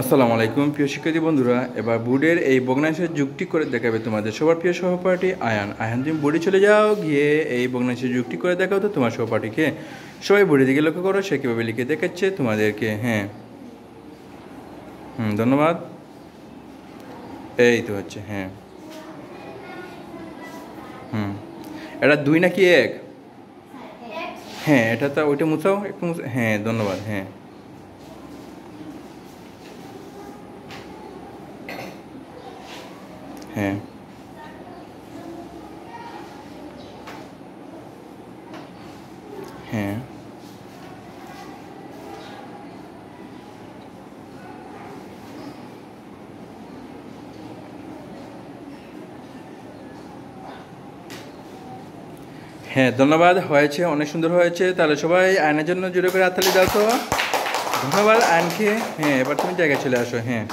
আসসালামু আলাইকুম প্রিয় শিক্ষার্থী বন্ধুরা, এবার বোর্ডের এই ভগ্নাংশের যুক্তি করে দেখাবে তোমাদের সবার প্রিয় সহপাঠী আয়ান। আয়ান, তুমি বোর্ডে চলে যাও, গিয়ে এই ভগ্নাংশের যুক্তি করে দেখাও তো তোমার সহপাঠীকে। সবাই বোর্ডের দিকে লক্ষ্য করো, সে কীভাবে লিখে দেখাচ্ছে তোমাদেরকে। হ্যাঁ, ধন্যবাদ। এই তো হচ্ছে, হ্যাঁ। এটা 2 নাকি 1? হ্যাঁ, এটা তো ওইটা মুছাও একটু, হ্যাঁ ধন্যবাদ। হ্যাঁ হ্যাঁ হ্যাঁ হ্যাঁ ধন্যবাদ, হয়েছে, অনেক সুন্দর হয়েছে। তাহলে সবাই আয়নের জন্য জোরে করে হাততালি দাও তো। ধন্যবাদ আয়নকে। হ্যাঁ, এবার তুমি জায়গায় চলে আসো। হ্যাঁ।